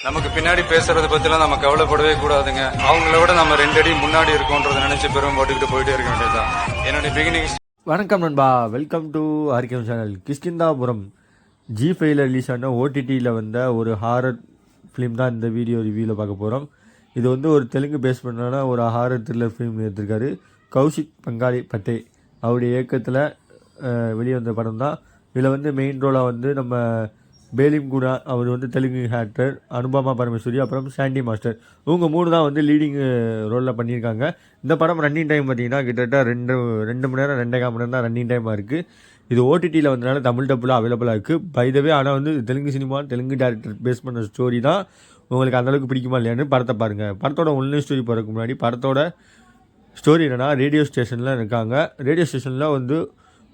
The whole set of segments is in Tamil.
நமக்கு பின்னாடி பேசுறதை பத்திலாம் நம்ம கவலைப்படவே கூடாதுங்க. அவங்கள விட நம்ம 2 அடி முன்னாடி இருக்கோன்றதை நினைச்சு பெரும் போட்டுக்கிட்டு போயிட்டே இருக்க வேண்டியதுதான். என்னுடைய பிகினிங். வணக்கம் நண்பா, welcome to RKM channel. Kishkindhapuram G5 release ஆன ஓடிடியில் வந்த ஒரு ஹாரர் ஃபிலிம் தான் இந்த வீடியோ ரிவ்யூவில் பார்க்க போகிறோம். இது வந்து ஒரு தெலுங்கு பேஸ் பண்ணான ஒரு ஹாரர் த்ரில்லர் ஃபிலிம் எடுத்திருக்காரு கௌஷிக் பங்காளி பட்டே. அவருடைய இயக்கத்தில் வெளியே வந்த படம் தான். இதில் வந்து மெயின் ரோலாக வந்து நம்ம பேலிம் குணா, அவர் வந்து தெலுங்கு ஆக்டர், அனுபமா பரமேஸ்வரி, அப்புறம் சாண்டி மாஸ்டர், இவங்க 3 தான் வந்து லீடிங் ரோலில் பண்ணியிருக்காங்க. இந்த படம் ரன்னிங் டைம் பார்த்திங்கன்னா கிட்டத்தட்ட 2 மணி நேரம் 2.25 மணி நேரம் தான் ரன்னிங் டைமாக இருக்குது. இது ஓடிடியில் வந்தனால தமிழ் டப்பில் அவைலபிளாக இருக்குது. பைதவே ஆனால் வந்து Telugu cinema, Telugu director base பண்ண ஸ்டோரி தான். உங்களுக்கு அந்தளவுக்கு பிடிக்குமா இல்லையான்னு படத்தை பாருங்கள். படத்தோட ஒன்லைன் ஸ்டோரி போகிறதுக்கு முன்னாடி படத்தோட ஸ்டோரி என்னென்னா, ரேடியோ ஸ்டேஷனில் இருக்காங்க. ரேடியோ ஸ்டேஷனில் வந்து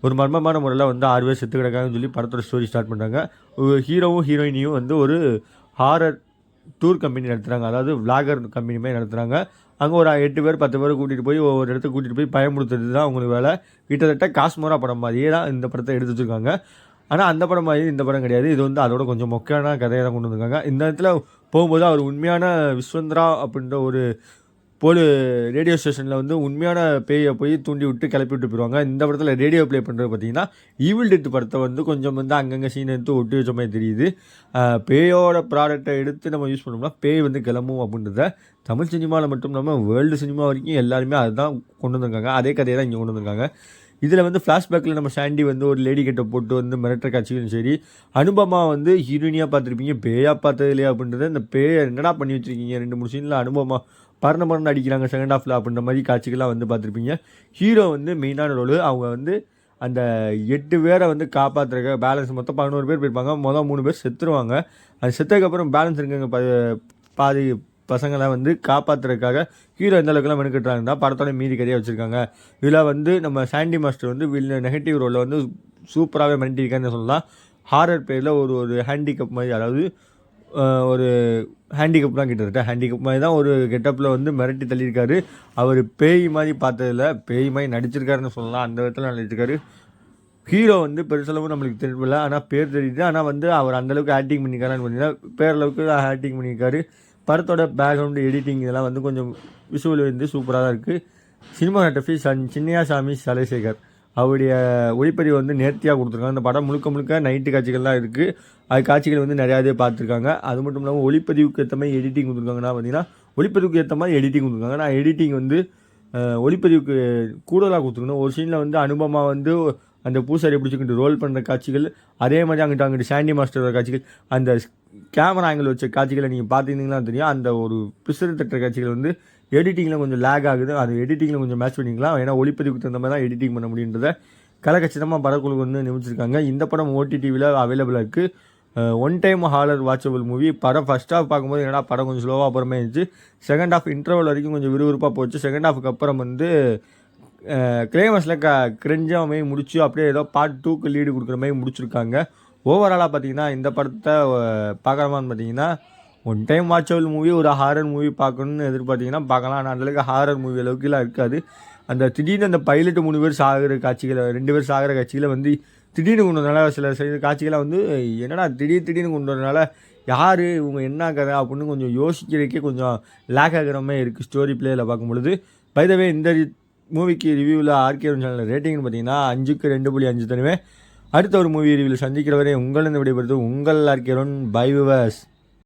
ஒரு மர்மமான முறையில் வந்து 6 பேர் செத்து கிடக்காங்கன்னு சொல்லி படத்தோட ஸ்டோரி ஸ்டார்ட் பண்ணுறாங்க. ஹீரோவும் ஹீரோயினியும் வந்து ஒரு ஹாரர் டூர் கம்பெனி நடத்துகிறாங்க, அதாவது விளாகர் கம்பெனி மாதிரி நடத்துகிறாங்க. அங்கே ஒரு 8 பேர் 10 பேர் கூட்டிகிட்டு போய் ஒவ்வொரு இடத்துக்கு கூட்டிகிட்டு போய் பயமுறுத்துறது தான் அவங்களுக்கு வேலை. கிட்டத்தட்ட காஸ்மோரா படம் மாதிரியே தான் இந்த படத்தை எடுத்து வச்சுருக்காங்க. ஆனால் அந்த படம் மாதிரி இந்த படம் கிடையாது. இது வந்து அதோட கொஞ்சம் மொக்கையான கதையை தான் கொண்டு வந்திருக்காங்க. இந்த இடத்துல போகும்போது அவர் உண்மையான விஸ்வந்தரா அப்படின்ற ஒரு ரேடியோ ஸ்டேஷனில் வந்து உண்மையான பேயை போய் தூண்டி விட்டு கிளப்பி விட்டு போயிடுவாங்க. இந்த படத்தில் ரேடியோ ப்ளே பண்ணுறது பார்த்திங்கன்னா ஈவில் டெத் படத்தை வந்து கொஞ்சம் வந்து அங்கங்கே சீன் எடுத்து ஒட்டி வச்ச மாதிரி தெரியுது. பேயோட ப்ராடக்டை எடுத்து நம்ம யூஸ் பண்ணோம்னா பேய் வந்து கிளம்பும் அப்படின்றத தமிழ் சினிமாவில் மட்டும் இல்லாமல் வேர்ல்டு சினிமா வரைக்கும் எல்லாருமே அதுதான் கொண்டு வந்திருக்காங்க. அதே கதையை தான் இங்கே கொண்டு வந்திருக்காங்க. இதில் வந்து ஃப்ளாஷ்பேக்கில் நம்ம சாண்டி வந்து ஒரு லேடி கிட்ட போட்டு வந்து மிரட்டுற காட்சிகளும் சரி, அனுபமா வந்து ஹீரோயினியாக பார்த்துருப்பீங்க, பேயாக பார்த்தது இல்லையா அப்படின்றத, இந்த பேயை என்னடா பண்ணி வச்சுருக்கீங்க 2-3 சீனில் அனுபமா பரண அடிக்கிறாங்க செகண்ட் ஹாஃபில் அப்படின்ற மாதிரி காட்சிகள்லாம் வந்து பார்த்துருப்பீங்க. ஹீரோ வந்து மெயினான ரோலு. அவங்க வந்து அந்த 8 பேரை வந்து காப்பாற்றுறக்க பேலன்ஸ் மொத்தம் 11 பேர் போயிருப்பாங்க. 3 பேர் செத்துருவாங்க. அது செத்ததுக்கப்புறம் பேலன்ஸ் இருக்காங்க பாதி பசங்களை வந்து காப்பாற்றுறதுக்காக ஹீரோ எந்த அளவுக்குலாம் மெனுக்கட்டுறாங்க தான் படத்தோட மீதி கதையாக வச்சுருக்காங்க. இதில் வந்து நம்ம சாண்டி மாஸ்டர் வந்து நெகட்டிவ் ரோலில் வந்து சூப்பராகவே மிரட்டியிருக்காருன்னு சொல்லலாம். ஹாரர் பேரில் ஒரு ஹேண்டிகப் மாதிரி, அதாவது ஒரு ஹேண்டிகப் தான், கிட்டத்தட்ட ஹேண்டிகப் மாதிரி தான் ஒரு கெட்டப்பில் வந்து மிரட்டி தள்ளியிருக்காரு. அவர் பேய் மாதிரி பார்த்ததில்ல, பேய் மாதிரி நடிச்சிருக்காருன்னு சொல்லலாம். அந்த விதத்தில் நடிச்சிருக்காரு. ஹீரோ வந்து பெருசளவு நம்மளுக்கு தெரியல, ஆனால் பேர் தெரியுது. ஆனால் வந்து அவர் அந்தளவுக்கு ஆக்டிங் பண்ணியிருக்காருன்னு பார்த்தீங்கன்னா பேரளவுக்கு ஆக்டிங் பண்ணியிருக்காரு. படத்தோட பேக்ரவுண்டு எடிட்டிங் இதெல்லாம் வந்து கொஞ்சம் விஷுவல் வந்து சூப்பராக தான் இருக்குது. சினிமாட்டோகிராஃபி சின்னையாசாமி சலசேகர், அவருடைய ஒளிப்பதிவு வந்து நேர்த்தியாக கொடுத்துருக்காங்க. அந்த படம் முழுக்க நைட்டு காட்சிகள் தான் இருக்குது. அது காட்சிகள் வந்து நிறையாவே பார்த்துருக்காங்க. அது மட்டும் இல்லாமல் ஒளிப்பதிவுக்கு ஏற்ற மாதிரி எடிட்டிங் கொடுத்துருக்காங்கன்னா பார்த்தீங்கன்னா ஒளிப்பதிவுக்கு ஏற்ற மாதிரி எடிட்டிங் கொடுத்துருக்காங்க. நான் எடிட்டிங் வந்து ஒளிப்பதிவுக்கு கூடுதலாக கொடுத்துருக்கணும். ஒரு சீனில் வந்து அனுபமா வந்து அந்த பூசாரியை பிடிச்சிக்கிட்டு ரோல் பண்ணுற காட்சிகள், அதே மாதிரி அங்கிட்டு சாண்டி மாஸ்டரோட காட்சிகள், அந்த கேமரா ஆங்கிள் வச்ச காட்சிகளை நீங்கள் பார்த்துருந்தீங்கன்னா தெரியும். அந்த ஒரு பிசுறு தட்டுற காட்சிகள் வந்து எடிட்டிங்கில் கொஞ்சம் லேக் ஆகுது. அது எடிட்டிங்கில் கொஞ்சம் மேட்ச் பண்ணிக்கலாம். ஏன்னா ஒளிப்பதிவுக்கு தகுந்த மாதிரி தான் எடிட்டிங் பண்ண முடியுன்றதை கச்சிதமாக படக்குழுக்கு வந்து நிமிச்சிருக்காங்க. இந்த படம் ஓடிடிவில் அவைலபிளாக இருக்குது. One time holler watchable movie. படம் ஃபஸ்ட் ஹாஃப் பார்க்கும்போது என்னடா படம் கொஞ்சம் ஸ்லோவாக அப்புறமே இருந்துச்சு. செகண்ட் ஹாஃப் இன்டர்வல் வரைக்கும் கொஞ்சம் விறுவிறுப்பாக போச்சு. செகண்ட் ஹாஃபுக்கு அப்புறம் வந்து கிளைமேக்ஸில் கிரெஞ்சாமே முடிச்சு அப்படியே ஏதோ பார்ட் 2க்கு லீடு கொடுக்குற மாதிரி முடிச்சிருக்காங்க. ஓவராலாக பார்த்தீங்கன்னா இந்த படத்தை பார்க்கலாமான்னு பார்த்தீங்கன்னா ஒன் டைம் வாட்சபிள் மூவி, ஒரு ஹாரர் மூவி பார்க்கணுன்னு எதிர்பார்த்தீங்கன்னா பார்க்கலாம். ஆனால் அந்தளவுக்கு ஹாரர் மூவி அளவுக்குலாம் இருக்காது. அந்த திடீர்னு அந்த பைலட்டு 3 பேர் சாகிற காட்சிகளை, 2 பேர் சாகிற காட்சிகளை வந்து திடீர்னு கொண்டு வரனால சில காட்சிகளை வந்து என்னடா திடீர்னு கொண்டு வரனால யார் இவங்க என்ன கதை அப்படின்னு கொஞ்சம் யோசிக்கிறதுக்கே கொஞ்சம் லேக் ஆகிற மாதிரி இருக்குது ஸ்டோரி பிளேயில் பார்க்கும்பொழுது. பைதவே இந்த மூவிக்கு ரிவ்யூவில் ஆர்கேஎம் சேனலில் ரேட்டிங்னு பார்த்தீங்கன்னா 5க்கு 2.5 தருவேன். அடுத்த ஒரு மூவி ரிவ்யூவில் சந்திக்கிறவரை உங்களிருந்து விடைபெறுது உங்கள் ஆர்கேஎம். By viewers.